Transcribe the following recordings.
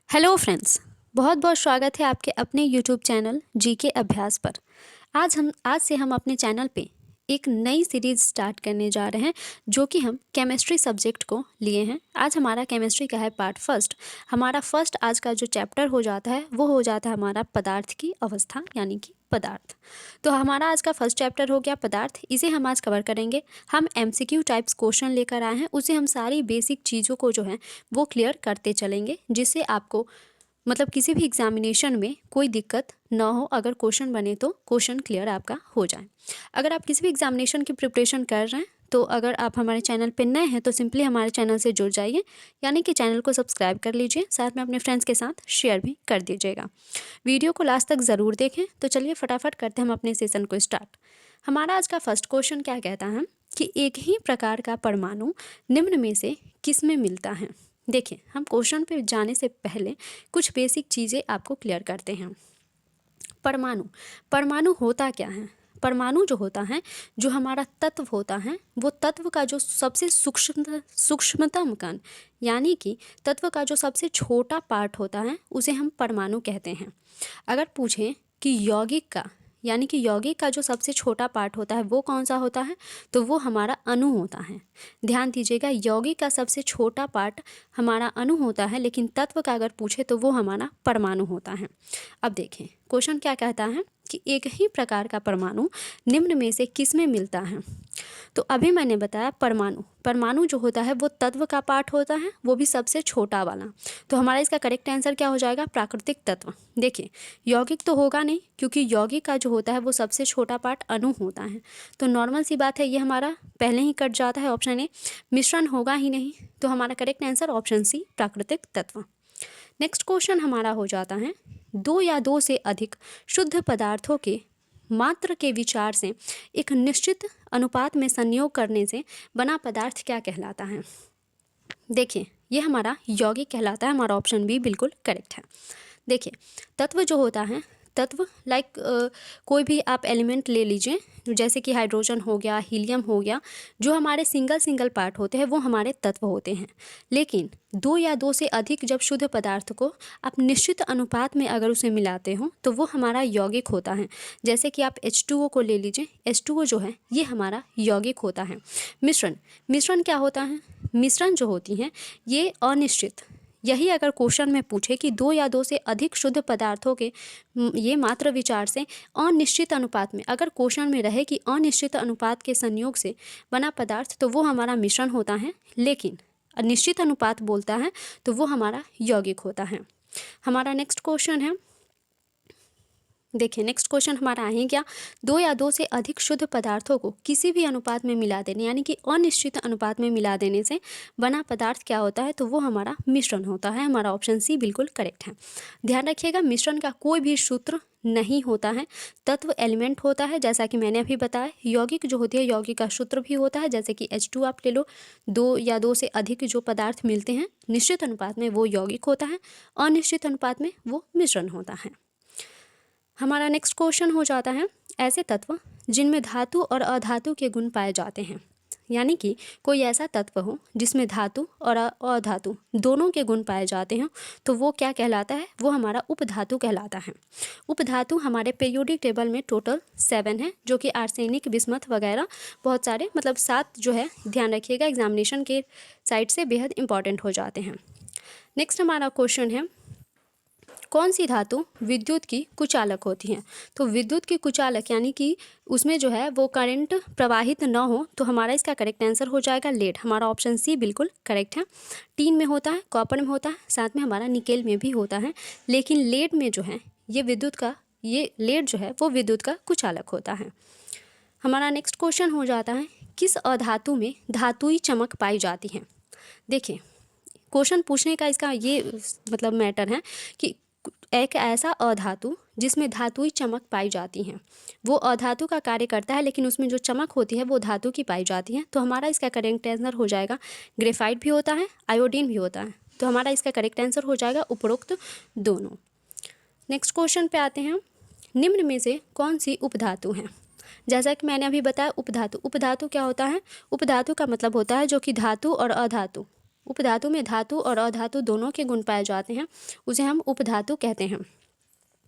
Hello friends, बहुत बहुत स्वागत है आपके अपने यूट्यूब चैनल जीके अभ्यास पर। आज से हम अपने चैनल पे एक नई सीरीज़ स्टार्ट करने जा रहे हैं जो कि हम केमिस्ट्री सब्जेक्ट को लिए हैं। आज हमारा केमिस्ट्री का है पार्ट फर्स्ट। हमारा फर्स्ट आज का जो चैप्टर हो जाता है वो हो जाता है हमारा पदार्थ की अवस्था यानी कि पदार्थ। तो हमारा आज का फर्स्ट चैप्टर हो गया पदार्थ। इसे हम आज कवर करेंगे। हम एमसीक्यू टाइप्स क्वेश्चन लेकर आए हैं, उसे हम सारी बेसिक चीज़ों को जो है वो क्लियर करते चलेंगे, जिससे आपको मतलब किसी भी एग्जामिनेशन में कोई दिक्कत ना हो। अगर क्वेश्चन बने तो क्वेश्चन क्लियर आपका हो जाए। अगर आप किसी भी एग्जामिनेशन की प्रिपरेशन कर रहे हैं तो अगर आप हमारे चैनल पर नए हैं तो सिंपली हमारे चैनल से जुड़ जाइए, यानी कि चैनल को सब्सक्राइब कर लीजिए, साथ में अपने फ्रेंड्स के साथ शेयर भी कर दीजिएगा। वीडियो को लास्ट तक ज़रूर देखें। तो चलिए फटाफट करते हैं हम अपने सेशन को स्टार्ट। हमारा आज का फर्स्ट क्वेश्चन क्या कहता है कि एक ही प्रकार का परमाणु निम्न में से किस में मिलता है। देखिए, हम क्वेश्चन पे जाने से पहले कुछ बेसिक चीज़ें आपको क्लियर करते हैं। परमाणु होता क्या है? परमाणु जो होता है, जो हमारा तत्व होता है, वो तत्व का जो सबसे सूक्ष्मतम कण यानी कि तत्व का जो सबसे छोटा पार्ट होता है उसे हम परमाणु कहते हैं। अगर पूछें कि यौगिक का यानी कि यौगिक का जो सबसे छोटा पार्ट होता है वो कौन सा होता है, तो वो हमारा अणु होता है। ध्यान दीजिएगा, यौगिक का सबसे छोटा पार्ट हमारा अणु होता है, लेकिन तत्व का अगर पूछे तो वो हमारा परमाणु होता है। अब देखें क्वेश्चन क्या कहता है कि एक ही प्रकार का परमाणु निम्न में से किस में मिलता है। तो अभी मैंने बताया परमाणु जो होता है वो तत्व का पार्ट होता है, वो भी सबसे छोटा वाला। तो हमारा इसका करेक्ट आंसर क्या हो जाएगा? प्राकृतिक तत्व। देखिए, यौगिक तो होगा नहीं, क्योंकि यौगिक का जो होता है वो सबसे छोटा पार्ट अणु होता है। तो नॉर्मल सी बात है, ये हमारा पहले ही कट जाता है ऑप्शन ए। मिश्रण होगा ही नहीं, तो हमारा करेक्ट आंसर ऑप्शन सी प्राकृतिक तत्व। नेक्स्ट क्वेश्चन हमारा हो जाता है, दो या दो से अधिक शुद्ध पदार्थों के मात्र के विचार से एक निश्चित अनुपात में संयोग करने से बना पदार्थ क्या कहलाता है। देखिए, ये हमारा यौगिक कहलाता है। हमारा ऑप्शन बी बिल्कुल करेक्ट है। देखिए, तत्व जो होता है, तत्व कोई भी आप एलिमेंट ले लीजिए, जैसे कि हाइड्रोजन हो गया, हीलियम हो गया, जो हमारे सिंगल पार्ट होते हैं वो हमारे तत्व होते हैं। लेकिन दो या दो से अधिक जब शुद्ध पदार्थ को आप निश्चित अनुपात में अगर उसे मिलाते हो तो वो हमारा यौगिक होता है। जैसे कि आप H2O को ले लीजिए, H2O जो है ये हमारा यौगिक होता है। मिश्रण क्या होता है? मिश्रण जो होती हैं ये अनिश्चित, यही अगर क्वेश्चन में पूछे कि दो या दो से अधिक शुद्ध पदार्थों के ये मात्र विचार से अनिश्चित अनुपात में, अगर क्वेश्चन में रहे कि अनिश्चित अनुपात के संयोग से बना पदार्थ, तो वो हमारा मिश्रण होता है। लेकिन निश्चित अनुपात बोलता है तो वो हमारा यौगिक होता है। हमारा नेक्स्ट क्वेश्चन है, देखिए नेक्स्ट क्वेश्चन हमारा है क्या, दो या दो से अधिक शुद्ध पदार्थों को किसी भी अनुपात में मिला देने यानी कि अनिश्चित अनुपात में मिला देने से बना पदार्थ क्या होता है, तो वो हमारा मिश्रण होता है। हमारा ऑप्शन सी बिल्कुल करेक्ट है। ध्यान रखिएगा, मिश्रण का कोई भी सूत्र नहीं होता है, तत्व एलिमेंट होता है। जैसा कि मैंने अभी बताया, यौगिक जो होती है यौगिक का सूत्र भी होता है। जैसे कि H2 आप ले लो, दो या दो से अधिक जो पदार्थ मिलते हैं निश्चित अनुपात में वो यौगिक होता है, अनिश्चित अनुपात में वो मिश्रण होता है। हमारा नेक्स्ट क्वेश्चन हो जाता है, ऐसे तत्व जिनमें धातु और अधातु के गुण पाए जाते हैं, यानी कि कोई ऐसा तत्व हो जिसमें धातु और अधातु दोनों के गुण पाए जाते हैं, तो वो क्या कहलाता है? वो हमारा उपधातु कहलाता है। उपधातु हमारे पीरियोडिक टेबल में टोटल 7 है, जो कि आर्सेनिक, बिस्मथ वगैरह बहुत सारे, मतलब 7 जो है, ध्यान रखिएगा, एग्जामिनेशन के साइड से बेहद इंपॉर्टेंट हो जाते हैं। नेक्स्ट हमारा क्वेश्चन है, कौन सी धातु विद्युत की कुचालक होती है? तो विद्युत की कुचालक यानी कि उसमें जो है वो करंट प्रवाहित न हो, तो हमारा इसका करेक्ट आंसर हो जाएगा लेड। हमारा ऑप्शन सी बिल्कुल करेक्ट है। टीन में होता है, कॉपर में होता है, साथ में हमारा निकेल में भी होता है, लेकिन लेड में जो है ये लेड जो है वो विद्युत का कुचालक होता है। हमारा नेक्स्ट क्वेश्चन हो जाता है, किस अधातु में धातुई चमक पाई जाती है? देखिए, क्वेश्चन पूछने का इसका ये मतलब मैटर है कि एक ऐसा अधातु जिसमें धातुई चमक पाई जाती है, वो अधातु का कार्य करता है, लेकिन उसमें जो चमक होती है वो धातु की पाई जाती है। तो हमारा इसका करेक्ट आंसर हो जाएगा, ग्रेफाइट भी होता है, आयोडीन भी होता है। तो हमारा इसका करेक्ट आंसर हो जाएगा उपरोक्त दोनों। नेक्स्ट क्वेश्चन पे आते हैं, निम्न में से कौन सी उपधातु है? जैसा कि मैंने अभी बताया, उपधातु क्या होता है? उपधातु का मतलब होता है जो कि धातु और अधातु उपधातु में धातु और अधातु दोनों के गुण पाए जाते हैं, उसे हम उपधातु कहते हैं।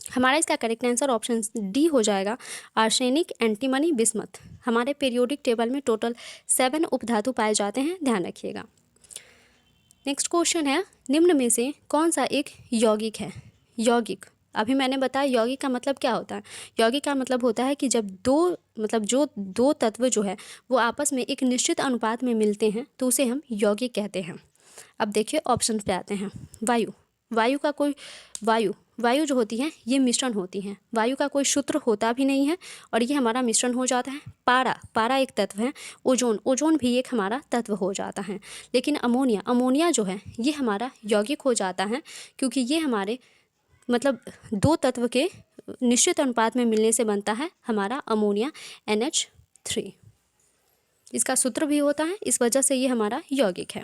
हमारा इसका करेक्ट आंसर ऑप्शन डी हो जाएगा, आर्सेनिक, एंटीमनी, बिस्मथ। हमारे पीरियोडिक टेबल में टोटल 7 उपधातु पाए जाते हैं, ध्यान रखिएगा। नेक्स्ट क्वेश्चन है, निम्न में से कौन सा एक यौगिक है? यौगिक, अभी मैंने बताया यौगिक का मतलब क्या होता है। यौगिक का मतलब होता है कि जब जो दो तत्व जो है वो आपस में एक निश्चित अनुपात में मिलते हैं तो उसे हम यौगिक कहते हैं। अब देखिए ऑप्शन पे आते हैं। वायु जो होती है ये मिश्रण होती है। वायु का कोई सूत्र होता भी नहीं है और ये हमारा मिश्रण हो जाता है। पारा एक तत्व है। ओजोन भी एक हमारा तत्व हो जाता है। लेकिन अमोनिया जो है ये हमारा यौगिक हो जाता है, क्योंकि ये हमारे दो तत्व के निश्चित अनुपात में मिलने से बनता है हमारा अमोनिया NH3। इसका सूत्र भी होता है, इस वजह से ये हमारा यौगिक है।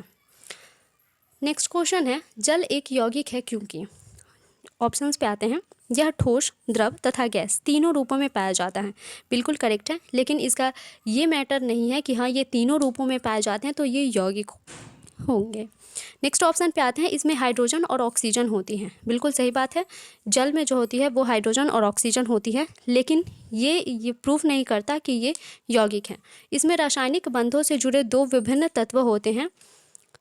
नेक्स्ट क्वेश्चन है, जल एक यौगिक है क्योंकि। ऑप्शंस पे आते हैं। यह ठोस, द्रव तथा गैस तीनों रूपों में पाया जाता है। बिल्कुल करेक्ट है, लेकिन इसका ये मैटर नहीं है कि हाँ ये तीनों रूपों में पाए जाते हैं तो ये यौगिक होंगे। नेक्स्ट ऑप्शन पे आते हैं, इसमें हाइड्रोजन और ऑक्सीजन होती हैं। बिल्कुल सही बात है, जल में जो होती है वो हाइड्रोजन और ऑक्सीजन होती है, लेकिन ये प्रूफ नहीं करता कि ये यौगिक है। इसमें रासायनिक बंधों से जुड़े 2 विभिन्न तत्व होते हैं,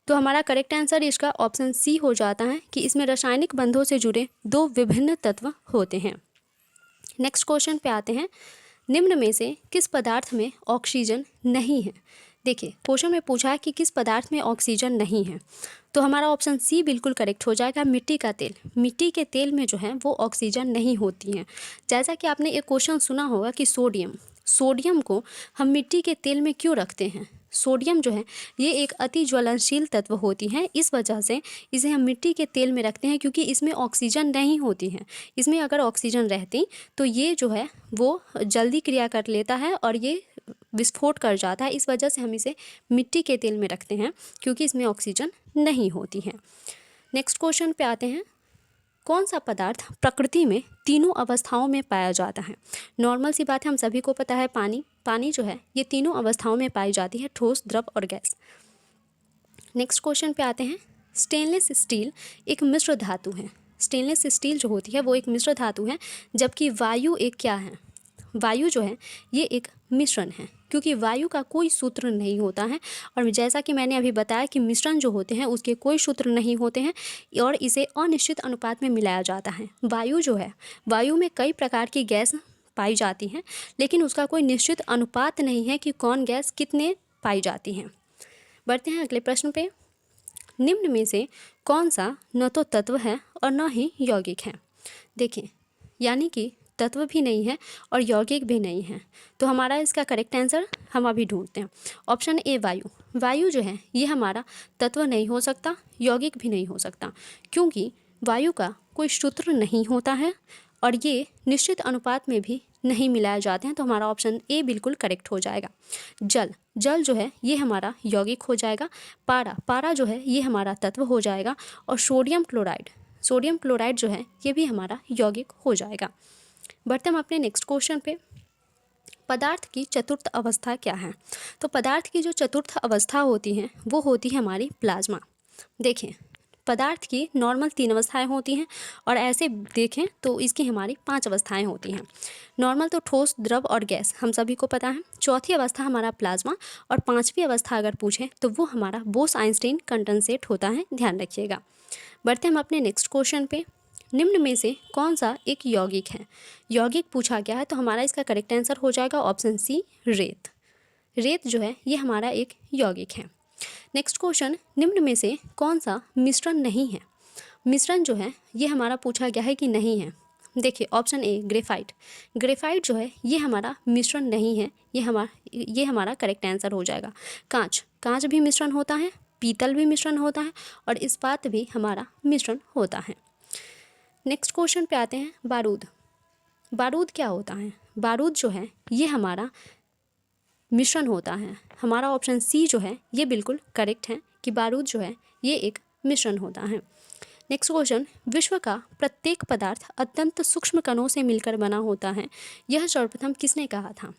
तो हमारा करेक्ट आंसर इसका ऑप्शन सी हो जाता है कि इसमें रासायनिक बंधों से जुड़े 2 विभिन्न तत्व होते हैं। नेक्स्ट क्वेश्चन पे आते हैं, निम्न में से किस पदार्थ में ऑक्सीजन नहीं है? देखिए क्वेश्चन में पूछा है कि किस पदार्थ में ऑक्सीजन नहीं है, तो हमारा ऑप्शन सी बिल्कुल करेक्ट हो जाएगा, मिट्टी का तेल। मिट्टी के तेल में जो है वो ऑक्सीजन नहीं होती है। जैसा कि आपने एक क्वेश्चन सुना होगा कि सोडियम को हम मिट्टी के तेल में क्यों रखते हैं? सोडियम जो है ये एक अति ज्वलनशील तत्व होती है, इस वजह से इसे हम मिट्टी के तेल में रखते हैं, क्योंकि इसमें ऑक्सीजन नहीं होती है। इसमें अगर ऑक्सीजन रहती तो ये जो है वो जल्दी क्रिया कर लेता है और ये विस्फोट कर जाता है। इस वजह से हम इसे मिट्टी के तेल में रखते हैं, क्योंकि इसमें ऑक्सीजन नहीं होती है। नेक्स्ट क्वेश्चन पे आते हैं, कौन सा पदार्थ प्रकृति में तीनों अवस्थाओं में पाया जाता है? नॉर्मल सी बात है, हम सभी को पता है पानी जो है ये तीनों अवस्थाओं में पाई जाती है, ठोस, द्रव और गैस। नेक्स्ट क्वेश्चन पे आते हैं, स्टेनलेस स्टील एक मिश्र धातु है। स्टेनलेस स्टील जो होती है वो एक मिश्र धातु है, जबकि वायु एक क्या है? वायु जो है ये एक मिश्रण है, क्योंकि वायु का कोई सूत्र नहीं होता है। और जैसा कि मैंने अभी बताया कि मिश्रण जो होते हैं उसके कोई सूत्र नहीं होते हैं और इसे अनिश्चित अनुपात में मिलाया जाता है। वायु जो है, वायु में कई प्रकार की गैस पाई जाती हैं, लेकिन उसका कोई निश्चित अनुपात नहीं है कि कौन गैस कितने पाई जाती हैं। बढ़ते हैं अगले प्रश्न पे। निम्न में से कौन सा न तो तत्व है और न ही यौगिक है? देखिए, यानी कि तत्व भी नहीं है और यौगिक भी नहीं है, तो हमारा इसका करेक्ट आंसर हम अभी ढूंढते हैं। ऑप्शन ए वायु जो है ये हमारा तत्व नहीं हो सकता, यौगिक भी नहीं हो सकता, क्योंकि वायु का कोई सूत्र नहीं होता है और ये निश्चित अनुपात में भी नहीं मिलाए जाते हैं, तो हमारा ऑप्शन ए बिल्कुल करेक्ट हो जाएगा। जल जो है ये हमारा यौगिक हो जाएगा। पारा जो है ये हमारा तत्व हो जाएगा और सोडियम क्लोराइड जो है ये भी हमारा यौगिक हो जाएगा। बढ़ते हम अपने नेक्स्ट क्वेश्चन पे। पदार्थ की चतुर्थ अवस्था क्या है? तो पदार्थ की जो चतुर्थ अवस्था होती है वो होती है हमारी प्लाज्मा। देखिए, पदार्थ की नॉर्मल 3 अवस्थाएं होती हैं और ऐसे देखें तो इसकी हमारी 5 अवस्थाएं होती हैं। नॉर्मल तो ठोस, द्रव और गैस हम सभी को पता है। चौथी अवस्था हमारा प्लाज्मा और 5वीं अवस्था अगर पूछें तो वो हमारा बोस-आइंस्टीन कंडेंसेट होता है, ध्यान रखिएगा। बढ़ते हम अपने नेक्स्ट क्वेश्चन पे। निम्न में से कौन सा एक यौगिक है? यौगिक पूछा गया है, तो हमारा इसका करेक्ट आंसर हो जाएगा ऑप्शन सी, रेत जो है ये हमारा एक यौगिक है। नेक्स्ट क्वेश्चन, निम्न में से कौन सा मिश्रण नहीं है? मिश्रण जो है ये हमारा पूछा गया है कि नहीं है। देखिए ऑप्शन ए ग्रेफाइट जो है ये हमारा मिश्रण नहीं है, ये हमारा करेक्ट आंसर हो जाएगा। कांच भी मिश्रण होता है, पीतल भी मिश्रण होता है और इस्पात भी हमारा मिश्रण होता है। नेक्स्ट क्वेश्चन पे आते हैं, बारूद क्या होता है? बारूद जो है ये हमारा मिश्रण होता है। हमारा ऑप्शन सी जो है ये बिल्कुल करेक्ट है कि बारूद जो है ये एक मिश्रण होता है। नेक्स्ट क्वेश्चन, विश्व का प्रत्येक पदार्थ अत्यंत सूक्ष्म कणों से मिलकर बना होता है, यह सर्वप्रथम किसने कहा था?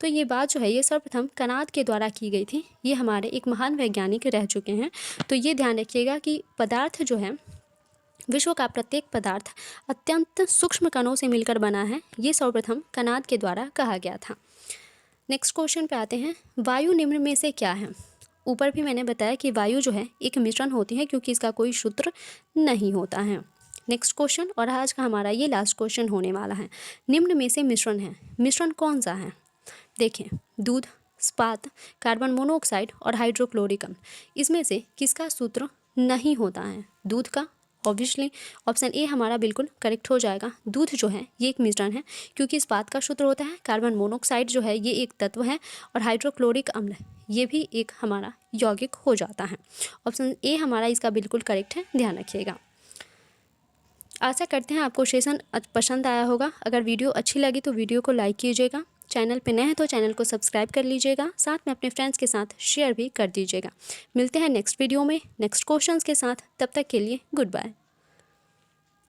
तो ये बात जो है ये सर्वप्रथम कनाद के द्वारा की गई थी। ये हमारे एक महान वैज्ञानिक रह चुके हैं। तो ये ध्यान रखिएगा कि पदार्थ जो है, विश्व का प्रत्येक पदार्थ अत्यंत सूक्ष्म कणों से मिलकर बना है, ये सर्वप्रथम कनाद के द्वारा कहा गया था। नेक्स्ट क्वेश्चन पे आते हैं, वायु निम्न में से क्या है? ऊपर भी मैंने बताया कि वायु जो है एक मिश्रण होती है, क्योंकि इसका कोई सूत्र नहीं होता है। नेक्स्ट क्वेश्चन, और आज का हमारा ये लास्ट क्वेश्चन होने वाला है, निम्न में से मिश्रण है, मिश्रण कौन सा है? देखें, दूध, इस्पात, कार्बन मोनोऑक्साइड और हाइड्रोक्लोरिक अम्ल, इसमें से किसका सूत्र नहीं होता है? दूध का। ऑब्वियसली ऑप्शन ए हमारा बिल्कुल करेक्ट हो जाएगा। दूध जो है ये एक मिश्रण है, क्योंकि इस्पात का सूत्र होता है, कार्बन मोनोऑक्साइड जो है ये एक तत्व है, और हाइड्रोक्लोरिक अम्ल ये भी एक हमारा यौगिक हो जाता है। ऑप्शन ए हमारा इसका बिल्कुल करेक्ट है, ध्यान रखिएगा। आशा करते हैं आपको सेशन पसंद आया होगा। अगर वीडियो अच्छी लगी तो वीडियो को लाइक कीजिएगा, चैनल पे नए हैं तो चैनल को सब्सक्राइब कर लीजिएगा, साथ में अपने फ्रेंड्स के साथ शेयर भी कर दीजिएगा। मिलते हैं नेक्स्ट वीडियो में नेक्स्ट क्वेश्चंस के साथ, तब तक के लिए गुड बाय।